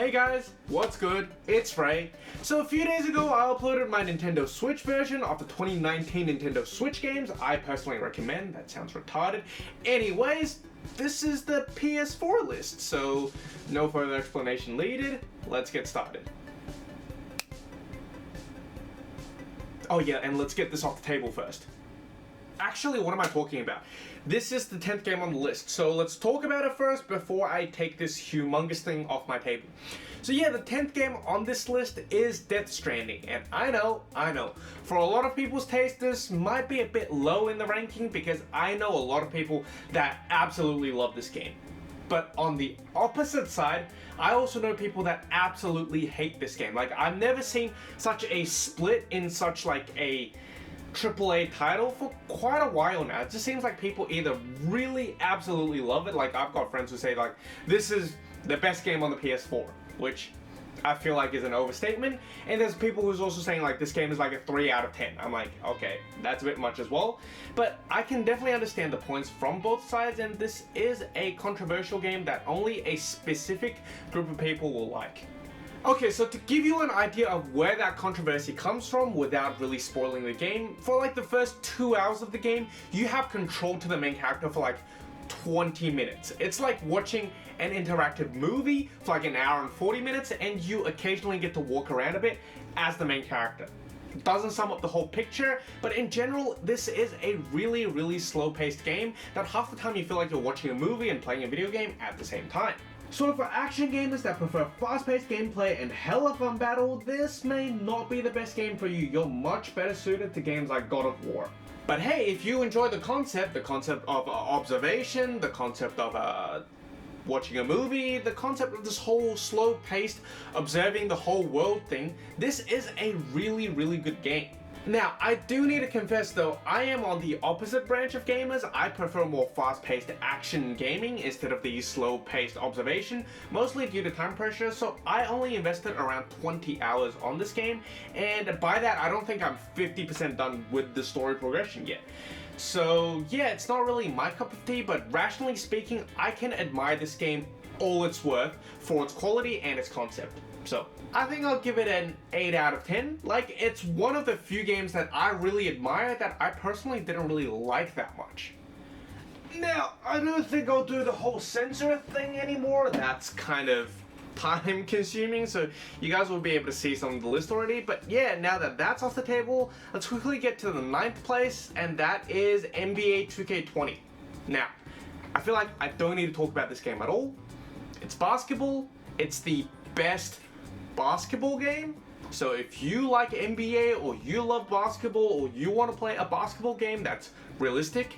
Hey guys, what's good? It's Ray. So a few days ago I uploaded my Nintendo Switch version of the 2019 Nintendo Switch games I personally recommend. That sounds retarded. Anyways, this is the PS4 list, so no further explanation needed. Let's get started. Oh yeah, and let's get this off the table first. Actually, what am I talking about? This is the 10th game on the list, so let's talk about it first before I take this humongous thing off my table. So yeah, the 10th game on this list is Death Stranding, and I know, for a lot of people's taste this might be a bit low in the ranking because I know a lot of people that absolutely love this game. But on the opposite side, I also know people that absolutely hate this game. Like, I've never seen such a split in such like a AAA title for quite a while now. It just seems like people either really absolutely love it, like I've got friends who say like this is the best game on the PS4, which I feel like is an overstatement, and there's people who's also saying like this game is like a 3 out of 10. I'm like, okay, that's a bit much as well, but I can definitely understand the points from both sides, and this is a controversial game that only a specific group of people will like. Okay, so to give you an idea of where that controversy comes from without really spoiling the game, for like the first 2 hours of the game, you have control to the main character for like 20 minutes. It's like watching an interactive movie for like an hour and 40 minutes, and you occasionally get to walk around a bit as the main character. It doesn't sum up the whole picture, but in general, this is a really slow-paced game that half the time you feel like you're watching a movie and playing a video game at the same time. So for action gamers that prefer fast-paced gameplay and hella fun battle, this may not be the best game for you. You're much better suited to games like God of War. But hey, if you enjoy the concept of observation, the concept of watching a movie, the concept of this whole slow-paced, observing the whole world thing, this is a really good game. Now, I do need to confess though, I am on the opposite branch of gamers. I prefer more fast-paced action gaming instead of the slow-paced observation, mostly due to time pressure, so I only invested around 20 hours on this game, and by that I don't think I'm 50% done with the story progression yet. So yeah, it's not really my cup of tea, but rationally speaking, I can admire this game all it's worth for its quality and its concept. So I think I'll give it an 8 out of 10. Like, it's one of the few games that I really admire that I personally didn't really like that much. Now, I don't think I'll do the whole censor thing anymore. That's kind of time consuming, so you guys will be able to see some of the list already. But yeah, now that that's off the table, let's quickly get to the 9th place, and that is NBA 2K20. Now, I feel like I don't need to talk about this game at all. It's basketball. It's the best basketball game. So if you like NBA or you love basketball or you want to play a basketball game that's realistic,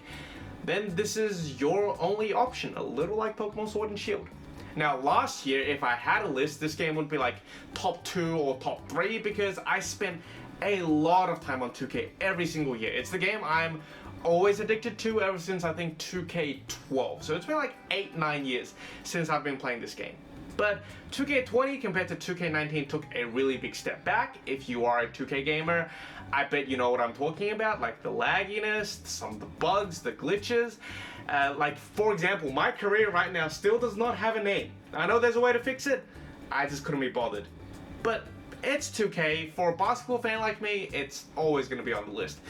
then this is your only option, a little like Pokemon Sword and Shield. Now last year, if I had a list, this game would be like top 2 or top 3 because I spent a lot of time on 2K every single year. It's the game I'm always addicted to ever since I think 2K12. So it's been like 8-9 years since I've been playing this game. But 2K20 compared to 2K19 took a really big step back. If you are a 2K gamer, I bet you know what I'm talking about, like the lagginess, some of the bugs, the glitches. Like, for example, my career right now still does not have a name. I know there's a way to fix it, I just couldn't be bothered. But it's 2K, for a basketball fan like me, it's always going to be on the list.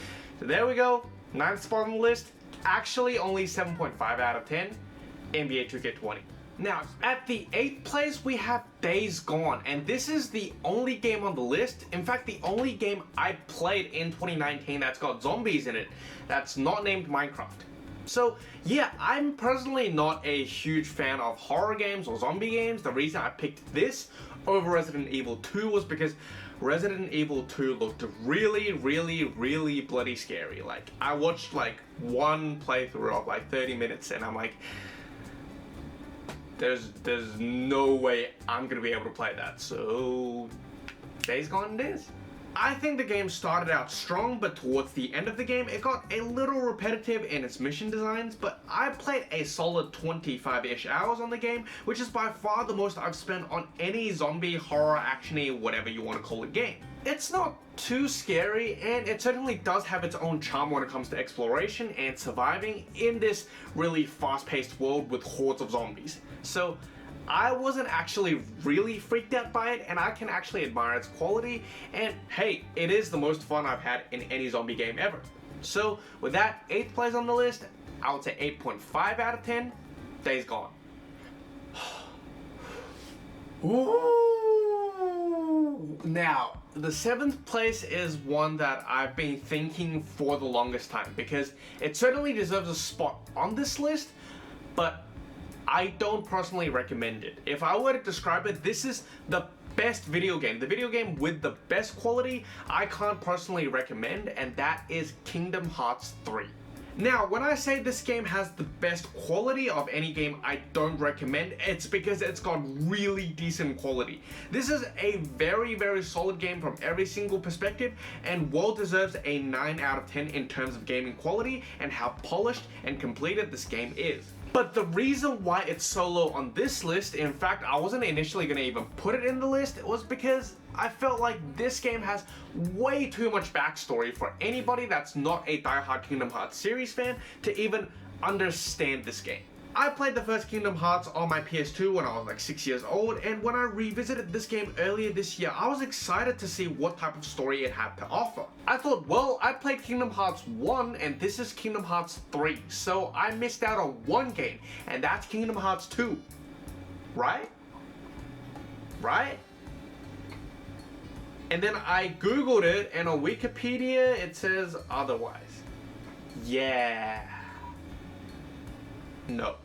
So there we go, 9th spot on the list, actually only 7.5 out of 10, NBA 2K20. Now, at the 8th place, we have Days Gone, and this is the only game on the list, in fact, the only game I played in 2019 that's got zombies in it, that's not named Minecraft. So, yeah, I'm personally not a huge fan of horror games or zombie games. The reason I picked this over Resident Evil 2 was because Resident Evil 2 looked really bloody scary. Like, I watched like one playthrough of like 30 minutes, and I'm like, there's no way I'm gonna be able to play that, so Days Gone it is. I think the game started out strong, but towards the end of the game, it got a little repetitive in its mission designs, but I played a solid 25-ish hours on the game, which is by far the most I've spent on any zombie, horror, action-y, whatever you want to call it game. It's not too scary, and it certainly does have its own charm when it comes to exploration and surviving in this really fast-paced world with hordes of zombies. So I wasn't actually really freaked out by it, and I can actually admire its quality, and hey, it is the most fun I've had in any zombie game ever. So with that, 8th place on the list, I would say 8.5 out of 10, Days Gone. Ooh. Now, the 7th place is one that I've been thinking for the longest time, because it certainly deserves a spot on this list, but I don't personally recommend it. If I were to describe it, this is the best video game, the video game with the best quality I can't personally recommend, and that is Kingdom Hearts 3. Now, when I say this game has the best quality of any game I don't recommend, it's because it's got really decent quality. This is a very, very solid game from every single perspective, and well deserves a 9 out of 10 in terms of gaming quality and how polished and completed this game is. But the reason why it's so low on this list, in fact, I wasn't initially going to even put it in the list, was because I felt like this game has way too much backstory for anybody that's not a diehard Kingdom Hearts series fan to even understand this game. I played the first Kingdom Hearts on my PS2 when I was like 6 years old, and when I revisited this game earlier this year, I was excited to see what type of story it had to offer. I thought, well, I played Kingdom Hearts 1 and this is Kingdom Hearts 3, so I missed out on one game, and that's Kingdom Hearts 2. Right? Right? And then I googled it, and on Wikipedia it says otherwise. Yeah. No.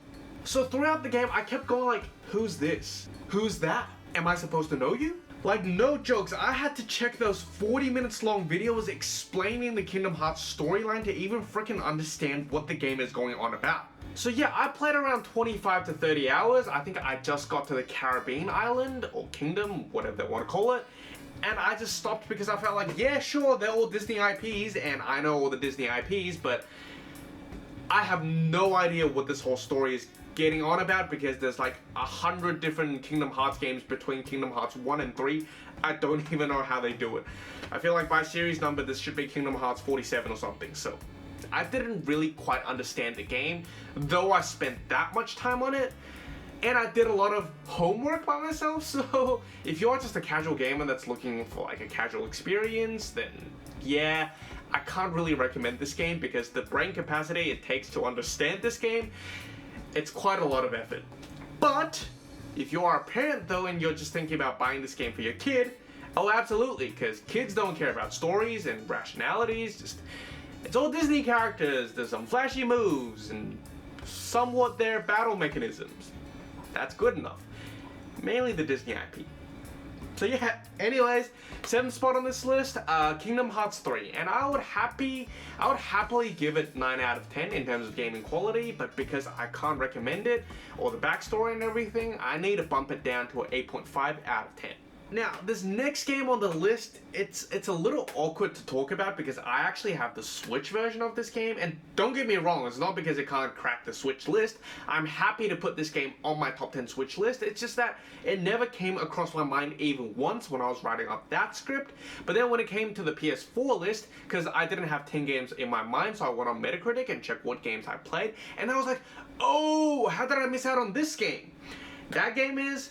So throughout the game, I kept going like, who's this? Who's that? Am I supposed to know you? Like, no jokes, I had to check those 40 minutes long videos explaining the Kingdom Hearts storyline to even freaking understand what the game is going on about. So yeah, I played around 25 to 30 hours. I think I just got to the Caribbean island, or kingdom, whatever they want to call it. And I just stopped because I felt like, yeah, sure, they're all Disney IPs, and I know all the Disney IPs, but I have no idea what this whole story is getting on about, because there's like 100 different Kingdom Hearts games between Kingdom Hearts 1 and 3. I don't even know how they do it. I feel like by series number this should be Kingdom Hearts 47 or something, so I didn't really quite understand the game, though I spent that much time on it. And I did a lot of homework by myself, so if you're just a casual gamer that's looking for like a casual experience, then yeah, I can't really recommend this game, because the brain capacity it takes to understand this game, it's quite a lot of effort. But if you are a parent though, and you're just thinking about buying this game for your kid, oh absolutely, because kids don't care about stories and rationalities, just it's all Disney characters, there's some flashy moves, and somewhat their battle mechanisms. That's good enough. Mainly the Disney IP. So yeah, anyways, 7th spot on this list, Kingdom Hearts 3, and I would happily give it 9 out of 10 in terms of gaming quality, but because I can't recommend it, or the backstory and everything, I need to bump it down to an 8.5 out of 10. Now, this next game on the list, it's a little awkward to talk about because I actually have the Switch version of this game, and don't get me wrong, it's not because it can't crack the Switch list. I'm happy to put this game on my top 10 Switch list. It's just that it never came across my mind even once when I was writing up that script. But then when it came to the PS4 list, because I didn't have 10 games in my mind, so I went on Metacritic and checked what games I played, and I was like, oh, how did I miss out on this game? That game is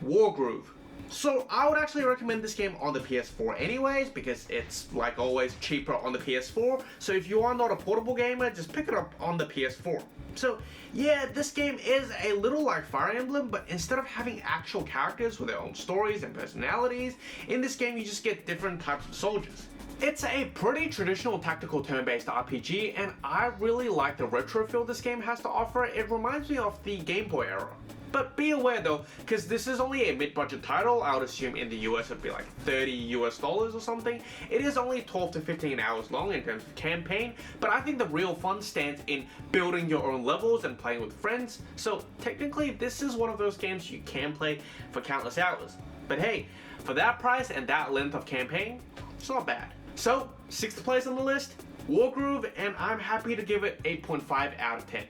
Wargroove. So I would actually recommend this game on the PS4 anyways, because it's, like always, cheaper on the PS4. So if you are not a portable gamer, just pick it up on the PS4. So yeah, this game is a little like Fire Emblem, but instead of having actual characters with their own stories and personalities, in this game you just get different types of soldiers. It's a pretty traditional tactical turn-based RPG, and I really like the retro feel this game has to offer. It reminds me of the Game Boy era. But be aware though, because this is only a mid-budget title, I would assume in the US it'd be like $30 or something. It is only 12 to 15 hours long in terms of campaign, but I think the real fun stands in building your own levels and playing with friends. So technically this is one of those games you can play for countless hours. But hey, for that price and that length of campaign, it's not bad. So, 6th place on the list, Wargroove, and I'm happy to give it 8.5 out of 10.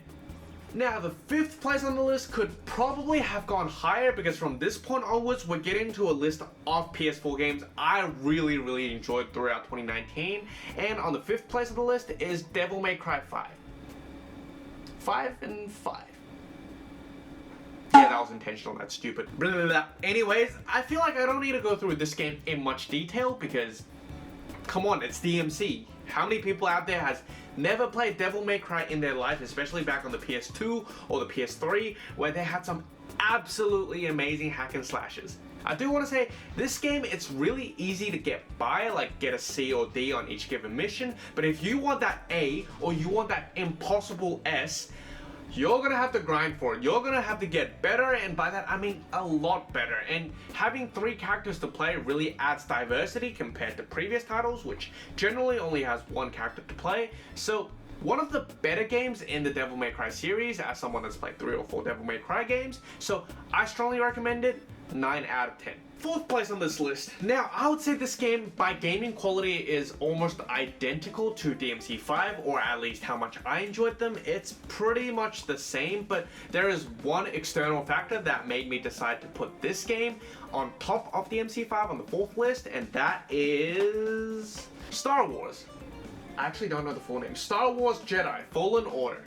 Now, the 5th place on the list could probably have gone higher, because from this point onwards, we're getting to a list of PS4 games I really enjoyed throughout 2019. And on the 5th place of the list is Devil May Cry 5. 5 and 5. Yeah, that was intentional, that's stupid. Blah, blah, blah. Anyways, I feel like I don't need to go through this game in much detail because, come on, it's DMC. How many people out there has never played Devil May Cry in their life, especially back on the PS2 or the PS3, where they had some absolutely amazing hack and slashes? I do want to say, this game, it's really easy to get by, like get a C or D on each given mission, but if you want that A, or you want that impossible S, you're gonna have to grind for it. You're gonna have to get better, and by that I mean a lot better. And having 3 characters to play really adds diversity compared to previous titles, which generally only has 1 character to play. So one of the better games in the Devil May Cry series, as someone that's played 3 or 4 Devil May Cry games, so I strongly recommend it. 9 out of 10. 4th place on this list. Now, I would say this game, by gaming quality, is almost identical to DMC 5, or at least how much I enjoyed them. It's pretty much the same, but there is one external factor that made me decide to put this game on top of DMC 5 on the 4th list, and that is Star Wars. I actually don't know the full name. Star Wars Jedi Fallen Order.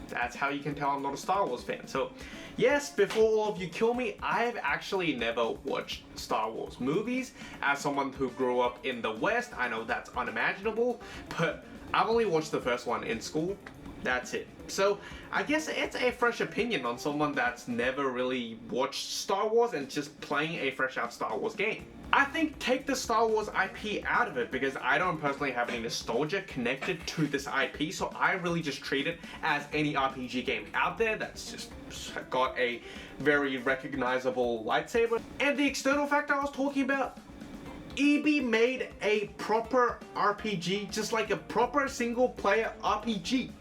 That's how you can tell I'm not a Star Wars fan. So, yes, before all of you kill me, I've actually never watched Star Wars movies. As someone who grew up in the West, I know that's unimaginable, but I've only watched the first one in school. That's it. So, I guess it's a fresh opinion on someone that's never really watched Star Wars and just playing a fresh out Star Wars game. I think take the Star Wars IP out of it because I don't personally have any nostalgia connected to this IP, so I really just treat it as any RPG game out there that's just got a very recognizable lightsaber. And the external factor I was talking about, EB made a proper RPG, just like a proper single player RPG.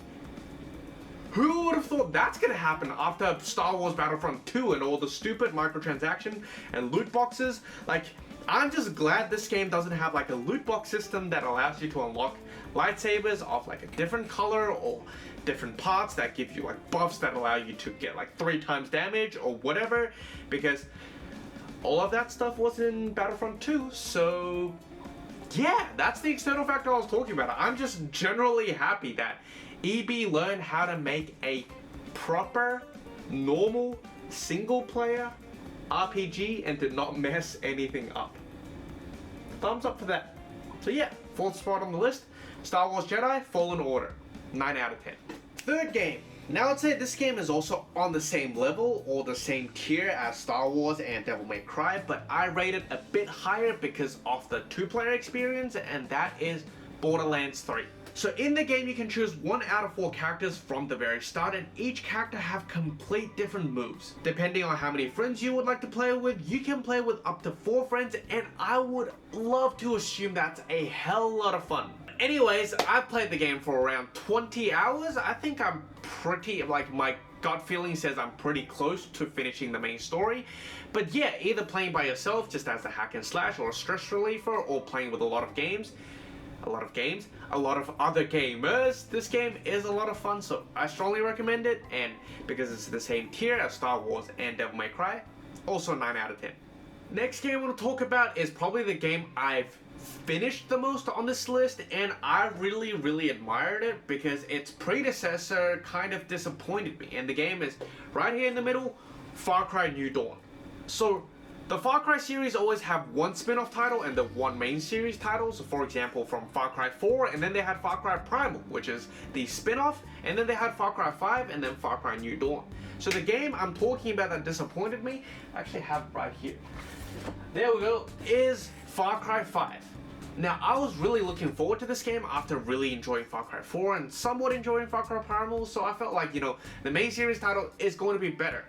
Who would have thought that's gonna happen after Star Wars Battlefront 2 and all the stupid microtransaction and loot boxes? Like, I'm just glad this game doesn't have like a loot box system that allows you to unlock lightsabers of like a different color or different parts that give you like buffs that allow you to get like 3 times damage or whatever, because all of that stuff was in Battlefront 2. So yeah, that's the external factor I was talking about. I'm just generally happy that EB learned how to make a proper, normal, single player RPG and did not mess anything up. Thumbs up for that. So yeah, 4th spot on the list, Star Wars Jedi Fallen Order, 9 out of 10. 3rd game. Now I'd say this game is also on the same level or the same tier as Star Wars and Devil May Cry, but I rate it a bit higher because of the 2-player experience, and that is Borderlands 3. So in the game you can choose 1 out of 4 characters from the very start, and each character have complete different moves. Depending on how many friends you would like to play with, you can play with up to 4 friends, and I would love to assume that's a hell lot of fun. Anyways, I've played the game for around 20 hours. I think I'm pretty, like, my gut feeling says I'm pretty close to finishing the main story. But yeah, either playing by yourself just as a hack and slash or a stress reliever, or playing with a lot of other gamers, this game is a lot of fun, so I strongly recommend it. And because it's the same tier as Star Wars and Devil May Cry, also 9 out of 10. Next game I want to talk about is probably the game I've finished the most on this list, and I really admired it because its predecessor kind of disappointed me, and the game is right here in the middle, Far Cry New Dawn. So the Far Cry series always have one spin-off title and the one main series title. So for example, from Far Cry 4, and then they had Far Cry Primal, which is the spin-off, and then they had Far Cry 5, and then Far Cry New Dawn. So the game I'm talking about that disappointed me, I actually have it right here. There we go, is Far Cry 5. Now, I was really looking forward to this game after really enjoying Far Cry 4 and somewhat enjoying Far Cry Primal, so I felt like, you know, the main series title is going to be better.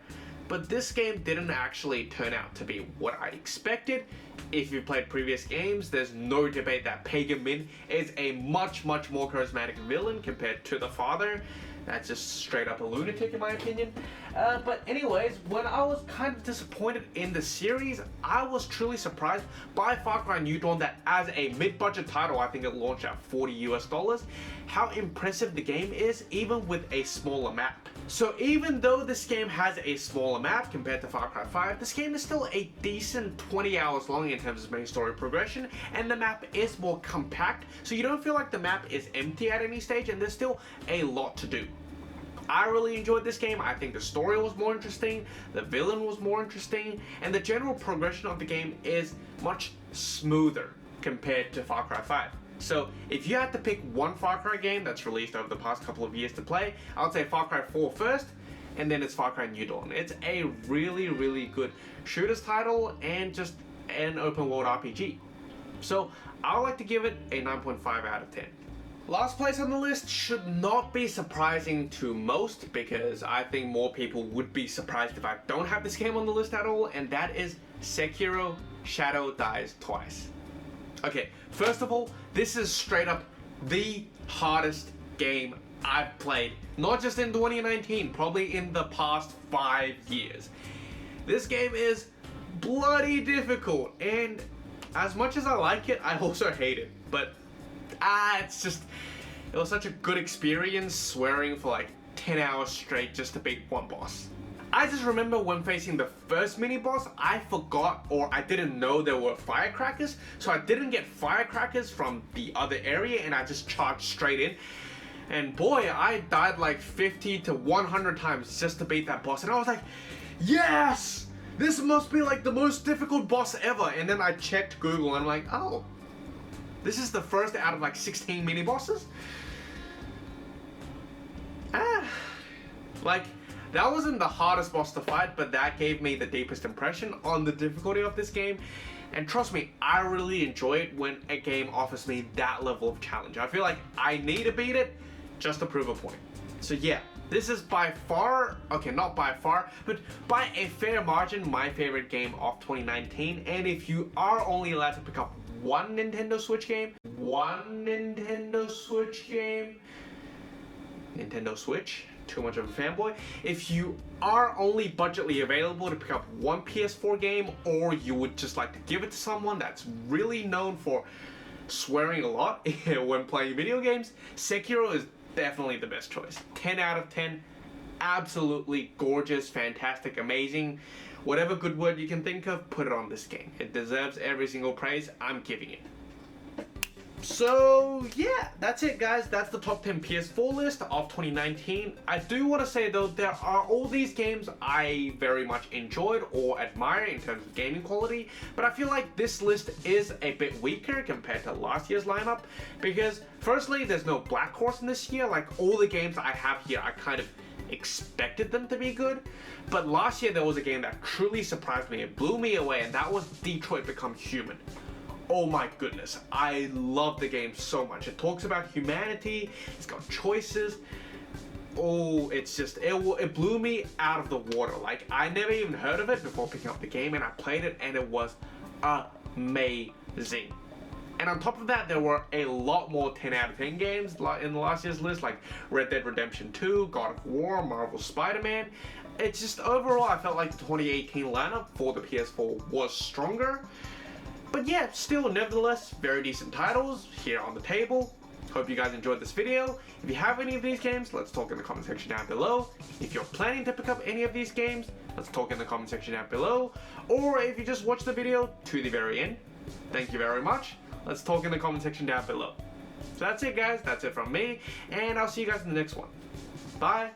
But this game didn't actually turn out to be what I expected. If you played previous games, there's no debate that Pagan Min is a much more charismatic villain compared to the father. That's just straight up a lunatic in my opinion. But anyways, when I was kind of disappointed in the series, I was truly surprised by Far Cry New Dawn that as a mid-budget title, I think it launched at $40 US, how impressive the game is even with a smaller map. So even though this game has a smaller map compared to Far Cry 5, this game is still a decent 20 hours long in terms of main story progression, and the map is more compact, so you don't feel like the map is empty at any stage, and there's still a lot to do. I really enjoyed this game. I think the story was more interesting, the villain was more interesting, and the general progression of the game is much smoother compared to Far Cry 5. So if you had to pick one Far Cry game that's released over the past couple of years to play, I would say Far Cry 4 first, and then it's Far Cry New Dawn. It's a really, really good shooters title and just an open world RPG. So I would like to give it a 9.5 out of 10. Last place on the list should not be surprising to most, because I think more people would be surprised if I don't have this game on the list at all, and that is Sekiro: Shadow Dies Twice. Okay, first of all, this is straight up the hardest game I've played, not just in 2019, probably in the past 5 years. This game is bloody difficult, and as much as I like it, I also hate it, but it was such a good experience swearing for like 10 hours straight just to beat one boss. I just remember when facing the first mini boss, I forgot, or I didn't know there were firecrackers, so I didn't get firecrackers from the other area and I just charged straight in. And boy, I died like 50 to 100 times just to beat that boss, and I was like, yes! This must be like the most difficult boss ever. And then I checked Google and I'm like, oh, this is the first out of like 16 mini bosses? Like, that wasn't the hardest boss to fight, but that gave me the deepest impression on the difficulty of this game. And trust me, I really enjoy it when a game offers me that level of challenge. I feel like I need to beat it just to prove a point. So yeah, this is by far, okay, not by far, but by a fair margin, my favorite game of 2019. And if you are only allowed to pick up one Nintendo Switch game, Nintendo Switch, too much of a fanboy. If you are only budgetly available to pick up one PS4 game, or you would just like to give it to someone that's really known for swearing a lot when playing video games, Sekiro is definitely the best choice. 10 out of 10, absolutely gorgeous, fantastic, amazing. Whatever good word you can think of, put it on this game. It deserves every single praise I'm giving it. So yeah, that's it guys. That's the top 10 PS4 list of 2019. I do want to say though, there are all these games I very much enjoyed or admire in terms of gaming quality, but I feel like this list is a bit weaker compared to last year's lineup, because firstly, there's no Black Horse in this year. Like, all the games I have here, I kind of expected them to be good, but last year there was a game that truly surprised me. It blew me away, and that was Detroit Become Human. Oh my goodness, I love the game so much. It talks about humanity, it's got choices. Oh, it's just, it blew me out of the water. Like, I never even heard of it before picking up the game, and I played it and it was amazing. And on top of that, there were a lot more 10 out of 10 games in last year's list, like Red Dead Redemption 2, God of War, Marvel Spider-Man. It's just, overall, I felt like the 2018 lineup for the PS4 was stronger. But yeah, still, nevertheless, very decent titles here on the table. Hope you guys enjoyed this video. If you have any of these games, let's talk in the comment section down below. If you're planning to pick up any of these games, let's talk in the comment section down below. Or if you just watched the video to the very end, thank you very much. Let's talk in the comment section down below. So that's it guys, that's it from me, and I'll see you guys in the next one. Bye!